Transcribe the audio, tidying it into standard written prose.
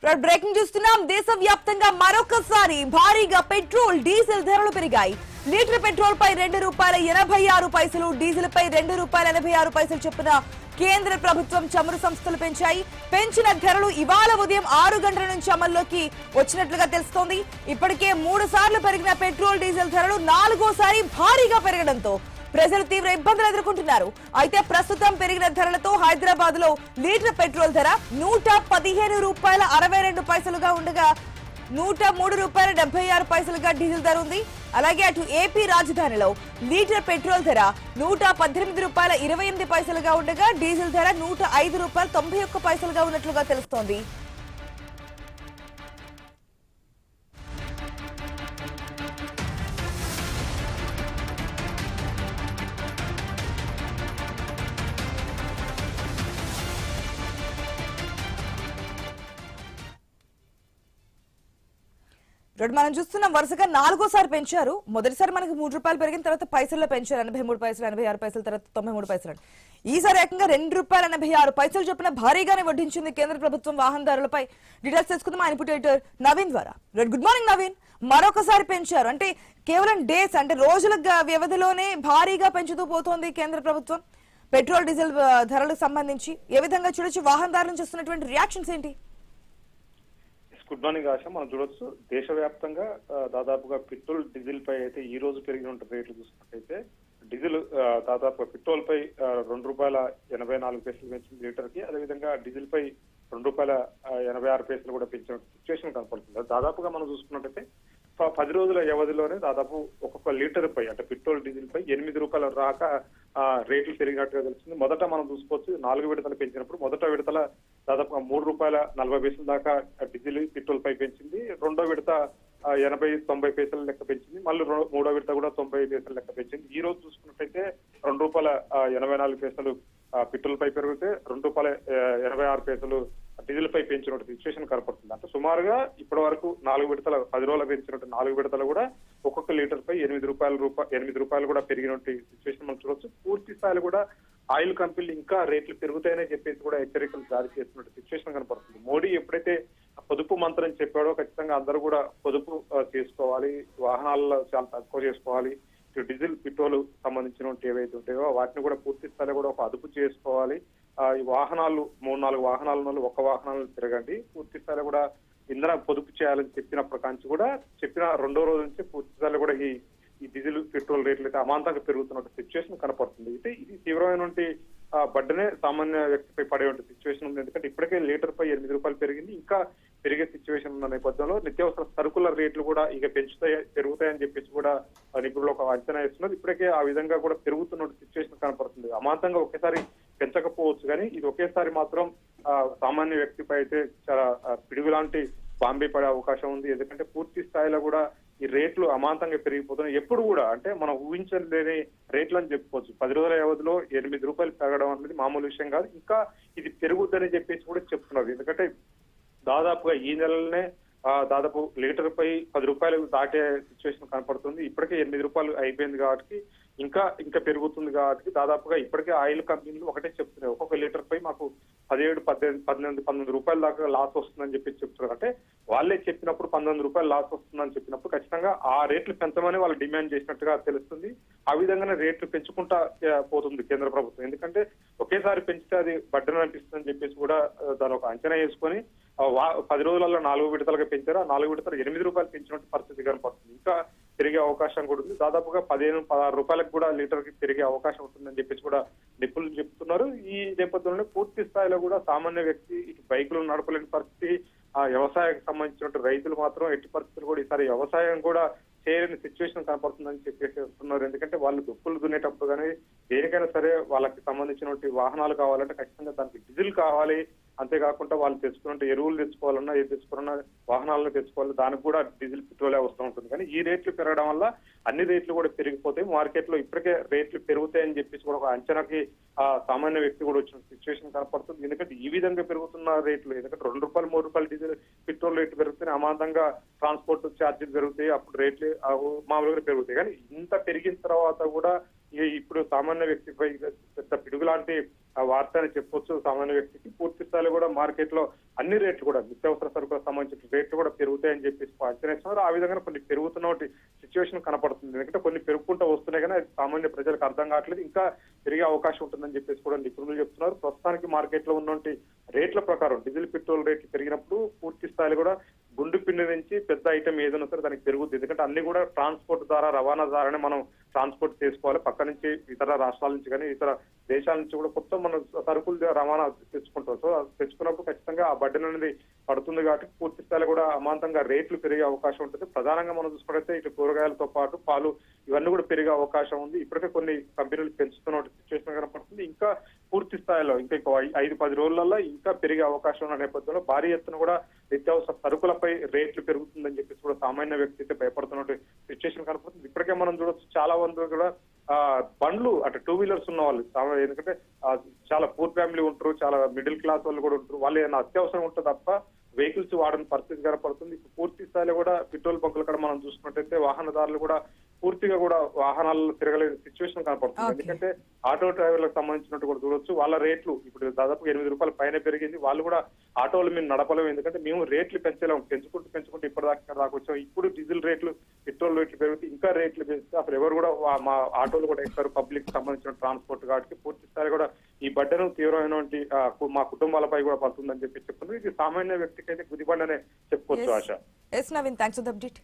Breaking చూస్తున్నాం. దేశవ్యాప్తంగా మరొకసారి భారీగా పెట్రోల్ డీజిల్ ధరలు పెరిగాయి. లీటర్ పెట్రోల్ పై ₹2.86, డీజిల్ పై ₹2.86 చొప్పున కేంద్ర ప్రభుత్వం చమురు సంస్థలు పెంచాయి. పెంచిన ధరలు ఇవాళ ఉదయం 6 గంటల నుంచి అమల్లోకి వచ్చినట్లుగా తెలుస్తోంది. ఇప్పటికే 3 సార్లు పెరిగిన పెట్రోల్ డీజిల్ ధరలు 4వసారి భారీగా పెరగడంతో ప్రజలు తీవ్ర ఇబ్బందులు ఎదుర్కొంటున్నారు. అయితే ప్రస్తుతం పెరిగిన ధరలతో హైదరాబాద్ లో లీటర్ పెట్రోల్ ధర ₹115.62 ఉండగా ₹103.76 డీజిల్ ధర ఉంది. అలాగే అటు ఏపీ రాజధానిలో లీటర్ పెట్రోల్ ధర ₹118.28 ఉండగా డీజిల్ ధర ₹105.91 ఉన్నట్లుగా తెలుస్తోంది. మనం చూస్తున్నాం వరుసగా 4వసారి పెంచారు. మొదటిసారి మనకి ₹3 పెరిగిన తర్వాత పైసల్లో పెంచారు. 83 86 తర్వాత 93. ఈసారి ఏకంగా ₹2.86 చొప్పున భారీగానే వడ్డించింది కేంద్ర ప్రభుత్వం వాహనదారులపై. డీటెయిల్స్ తెలుసుకుందాం ఆయన ఎడిటర్ నవీన్ ద్వారా. Good morning Naveen. మరొకసారి పెంచారు అంటే కేవలం డేస్ అంటే రోజుల వ్యవధిలోనే భారీగా పెంచుతూ పోతోంది కేంద్ర ప్రభుత్వం. పెట్రోల్ డీజిల్ ధరలకు సంబంధించి ఏ విధంగా చూడొచ్చు? వాహనదారుల నుంచి వస్తున్నటువంటి రియాక్షన్స్ ఏంటి? గుడ్ మార్నింగ్ ఆశ. మనం చూడొచ్చు దేశవ్యాప్తంగా దాదాపుగా పెట్రోల్ డీజిల్ పై అయితే ఈ రోజు పెరిగిన రేట్లు చూసుకున్నట్టయితే డీజిల్ దాదాపుగా పెట్రోల్ పై ₹2.84 పెంచింది లీటర్ కి. అదేవిధంగా డీజిల్ పై ₹2.86 కూడా పెంచిన సిచ్యువేషన్ కనపడుతుంది. దాదాపుగా మనం చూసుకున్నట్టయితే 10 రోజుల వ్యవధిలోనే దాదాపు ఒక్కొక్క లీటర్ పై అంటే పెట్రోల్ డీజిల్ పై ₹8 రాక రేట్లు పెరిగినట్టుగా తెలుస్తుంది. మొదట మనం చూసుకోవచ్చు 4 విడతలు పెంచినప్పుడు మొదట విడతల దాదాపుగా ₹3.40 దాకా డీజిల్ పెట్రోల్ పై పెంచింది. రెండో విడత 80-90 లెక్క పెంచింది. మళ్ళీ మూడో విడత కూడా 90 లెక్క పెంచింది. ఈ రోజు చూసుకున్నట్టయితే ₹2.84 పెట్రోల్ పై పెరిగితే ₹2.86 డీజిల్ పై పెంచినట్టు సిచ్యువేషన్ కనపడుతుంది. అంటే సుమారుగా ఇప్పటి వరకు 4 విడతల 10 రోజులు పెంచినట్టు 4 విడతలు కూడా ఒక్కొక్క లీటర్ పై ₹8 కూడా పెరిగినట్టు సిచ్యువేషన్ మనం చూడొచ్చు. పూర్తి స్థాయిలో కూడా ఆయిల్ కంపెనీలు ఇంకా రేట్లు పెరుగుతాయని చెప్పేసి కూడా హెచ్చరికలు జారీ చేస్తున్నట్టు సిచ్యువేషన్ కనపడుతుంది. మోడీ ఎప్పుడైతే పొదుపు మంత్రం చెప్పాడో ఖచ్చితంగా అందరూ కూడా పొదుపు చేసుకోవాలి, వాహనాల్లో చాలా తక్కువ చేసుకోవాలి, డీజిల్ పెట్రోల్ సంబంధించినటువంటి ఏవైతే ఉంటాయో వాటిని కూడా పూర్తి స్థాయిలో కూడా ఒక అదుపు చేసుకోవాలి. ఈ వాహనాలు 3-4 వాహనాలను ఒక వాహనాలను తిరగండి, పూర్తి స్థాయిలో కూడా ఇంధన పొదుపు చేయాలని చెప్పినప్పటి నుంచి కూడా చెప్పిన 2వ రోజు నుంచి పూర్తి స్థాయిలో కూడా ఈ డీజిల్ పెట్రోల్ రేట్లు అయితే అమాంతంగా పెరుగుతున్నట్టు సిచ్యువేషన్ కనపడుతుంది. అయితే ఇది తీవ్రమైనటువంటి బడ్డనే సామాన్య వ్యక్తిపై పడే సిచ్యువేషన్ ఉంది. ఎందుకంటే ఇప్పటికే లీటర్ పై ₹8 పెరిగింది, ఇంకా పెరిగే సిచ్యువేషన్ ఉన్న నేపథ్యంలో నిత్యావసర సరుకుల రేట్లు కూడా ఇక పెరుగుతాయని చెప్పేసి కూడా నిపుణులు ఒక అంచనా ఇస్తున్నారు. ఇప్పటికే ఆ విధంగా కూడా పెరుగుతున్న సిచ్యువేషన్ కనపడుతుంది. అమాంతంగా ఒకేసారి పెంచకపోవచ్చు కానీ ఇది ఒకేసారి మాత్రం సామాన్య వ్యక్తిపై అయితే చాలా పిడుగు లాంటి బాంబే పడే అవకాశం ఉంది. ఎందుకంటే పూర్తి స్థాయిలో కూడా ఈ రేట్లు అమాంతంగా పెరిగిపోతున్నాయి. ఎప్పుడు కూడా అంటే మనం ఊహించలేని రేట్లు అని చెప్పుకోవచ్చు. 10 రోజుల వ్యవధిలో ₹8 పెరగడం అనేది మామూలు విషయం కాదు. ఇంకా ఇది పెరుగుద్దని చెప్పేసి కూడా చెప్తున్నారు. ఎందుకంటే దాదాపుగా ఈ నెలలోనే దాదాపు లీటర్ పై ₹10 దాటే సిచ్యువేషన్ కనపడుతుంది. ఇప్పటికే ₹8 అయిపోయింది కాబట్టి ఇంకా పెరుగుతుంది కాబట్టి దాదాపుగా ఇప్పటికే ఆయిల్ కంపెనీలు ఒకటే చెప్తున్నాయి, ఒక్కొక్క లీటర్ పై మాకు ₹17-18 దాకా లాస్ వస్తుందని చెప్పి చెప్తున్నారు. అంటే వాళ్ళే చెప్పినప్పుడు ₹19 లాస్ వస్తుందని చెప్పినప్పుడు ఖచ్చితంగా ఆ రేట్లు పెంచమని వాళ్ళు డిమాండ్ చేసినట్టుగా తెలుస్తుంది. ఆ విధంగానే రేట్లు పెంచుకుంటా పోతుంది కేంద్ర ప్రభుత్వం. ఎందుకంటే ఒకేసారి పెంచితే అది బడ్డన అనిపిస్తుందని చెప్పేసి కూడా దాని ఒక అంచనా వేసుకొని 10 రోజులలో 4 విడతలుగా పెంచారు. ఆ 4 విడతలు ₹8 పెంచినట్టు పరిస్థితి కనపడుతుంది. ఇంకా పెరిగే అవకాశం కూడా ఉంది. దాదాపుగా ₹15-16 కూడా లీటర్ కి పెరిగే అవకాశం ఉంటుందని చెప్పేసి కూడా నిపుణులు చెప్తున్నారు. ఈ నేపథ్యంలో పూర్తి స్థాయిలో కూడా సామాన్య వ్యక్తి ఇటు బైకులు నడపలేని పరిస్థితి, వ్యవసాయానికి సంబంధించినట్టు రైతులు మాత్రం ఎట్టి పరిస్థితులు కూడా ఈసారి వ్యవసాయం కూడా చేయలేని సిచ్యువేషన్ కనపడుతుందని చెప్పేసి చెప్తున్నారు. ఎందుకంటే వాళ్ళు దుక్కులు దున్నేటప్పుడు కానీ దేనికైనా సరే వాళ్ళకి సంబంధించినటువంటి వాహనాలు కావాలంటే ఖచ్చితంగా దానికి డీజిల్ కావాలి. అంతేకాకుండా వాళ్ళు తెచ్చుకున్న ఎరువులు తెచ్చుకోవాలన్నా ఏది తెచ్చుకున్నా వాహనాలను తెచ్చుకోవాలి, దానికి కూడా డీజిల్ పెట్రోలే అవసరం ఉంటుంది. కానీ ఈ రేట్లు పెరగడం వల్ల అన్ని రేట్లు కూడా పెరిగిపోతాయి. మార్కెట్ లో ఇప్పటికే రేట్లు పెరుగుతాయని చెప్పేసి కూడా ఒక అంచనాకి సామాన్య వ్యక్తి కూడా వచ్చిన సిచ్యువేషన్ కనపడుతుంది. ఎందుకంటే ఈ విధంగా పెరుగుతున్న రేట్లు, ఎందుకంటే ₹2-3 డీజిల్ పెట్రోల్ రేట్లు పెరుగుతాయి, అమాంతంగా ట్రాన్స్పోర్ట్ ఛార్జీలు పెరుగుతాయి, అప్పుడు రేట్లు మామూలుగా పెరుగుతాయి. కానీ ఇంత పెరిగిన తర్వాత కూడా ఇప్పుడు సామాన్య వ్యక్తిపై పెద్ద పిడుగు లాంటి వార్త అని చెప్పొచ్చు. సామాన్య వ్యక్తికి పూర్తి స్థాయిలో కూడా మార్కెట్ లో అన్ని రేట్లు కూడా నిత్యావసర సరుకులకు సంబంధించిన రేట్లు కూడా పెరుగుతాయని చెప్పేసి అంచనా ఇస్తున్నారు. ఆ విధంగా కొన్ని పెరుగుతున్న సిచ్యువేషన్ కనపడుతుంది. ఎందుకంటే కొన్ని పెరుగుకుంటూ వస్తున్నాయి కానీ అది సామాన్య ప్రజలకు అర్థం కావట్లేదు, ఇంకా పెరిగే అవకాశం ఉంటుందని చెప్పేసి కూడా నిపుణులు చెప్తున్నారు. ప్రస్తుతానికి మార్కెట్ లో ఉన్నటువంటి రేట్ల ప్రకారం డీజిల్ పెట్రోల్ రేట్లు పెరిగినప్పుడు పూర్తి స్థాయిలో కూడా గుండు పిండి నుంచి పెద్ద ఐటమ్ ఏదైనా సరే దానికి పెరుగుతుంది. ఎందుకంటే అన్ని కూడా ట్రాన్స్పోర్ట్ ద్వారా రవాణా ద్వారానే మనం ట్రాన్స్పోర్ట్ చేసుకోవాలి. పక్క నుంచి ఇతర రాష్ట్రాల నుంచి కానీ ఇతర దేశాల నుంచి కూడా కొత్త మనం సరుకులు రవాణా తెచ్చుకుంటాం. సో అది తెచ్చుకున్నప్పుడు ఖచ్చితంగా ఆ బడ్డెన్ అనేది పడుతుంది కాబట్టి పూర్తి స్థాయిలో కూడా అమాంతంగా రేట్లు పెరిగే అవకాశం ఉంటుంది. ప్రధానంగా మనం చూసుకుంటే ఇటు కూరగాయలతో పాటు పాలు ఇవన్నీ కూడా పెరిగే అవకాశం ఉంది. ఇప్పటికే కొన్ని కంపెనీలు పెంచుతున్న సిచ్యువేషన్ కనపడుతుంది. ఇంకా పూర్తి స్థాయిలో ఇంకా 5-10 రోజులలో ఇంకా పెరిగే అవకాశం ఉన్న నేపథ్యంలో భారీ ఎత్తున కూడా నిత్యావసర సరుకులపై రేట్లు పెరుగుతుందని చెప్పేసి కూడా సామాన్య వ్యక్తి అయితే భయపడుతున్న సిచ్యువేషన్ కనపడుతుంది. ఇప్పటికే మనం చూడొచ్చు చాలా మంది కూడా బండ్లు అంటే 2 వీలర్స్ ఉన్న వాళ్ళు ఎందుకంటే చాలా పూర్ ఫ్యామిలీ ఉంటారు, చాలా మిడిల్ క్లాస్ వాళ్ళు కూడా ఉంటారు. వాళ్ళు ఏదైనా అత్యవసరం ఉంటుంది తప్ప వెహికల్స్ వాడని పరిస్థితి కనపడుతుంది. పూర్తి స్థాయిలో కూడా పెట్రోల్ బంకుల కూడా మనం చూసుకున్నట్టయితే వాహనదారులు కూడా పూర్తిగా కూడా వాహనాల్లో తిరగలేని సిచ్యువేషన్ కనపడుతుంది. ఎందుకంటే ఆటో డ్రైవర్లకు సంబంధించినట్టు కూడా చూడొచ్చు, వాళ్ళ రేట్లు ఇప్పుడు దాదాపు 8 రూపాయల పైన పెరిగింది. వాళ్ళు కూడా ఆటోలు మేము నడపలేము, ఎందుకంటే మేము రేట్లు పెంచలేము, పెంచుకుంటూ ఇప్పటిదాకా వచ్చాం. ఇప్పుడు డీజిల్ రేట్లు పెట్రోల్ రేట్లు పెరిగితే ఇంకా రేట్లు పెంచితే అసలు ఎవరు కూడా మా ఆటోలు కూడా ఎక్కుతారు, పబ్లిక్ సంబంధించిన ట్రాన్స్పోర్ట్ కాబట్టి పూర్తి స్థాయి కూడా ఈ బడ్డను తీవ్రమైనటువంటి మా కుటుంబాలపై కూడా పడుతుందని చెప్పి చెప్తుంది. ఇది సామాన్య వ్యక్తికి అయితే గుదిబండనే చెప్పుకోవచ్చు. ఆశ. Naveen, thanks for the update.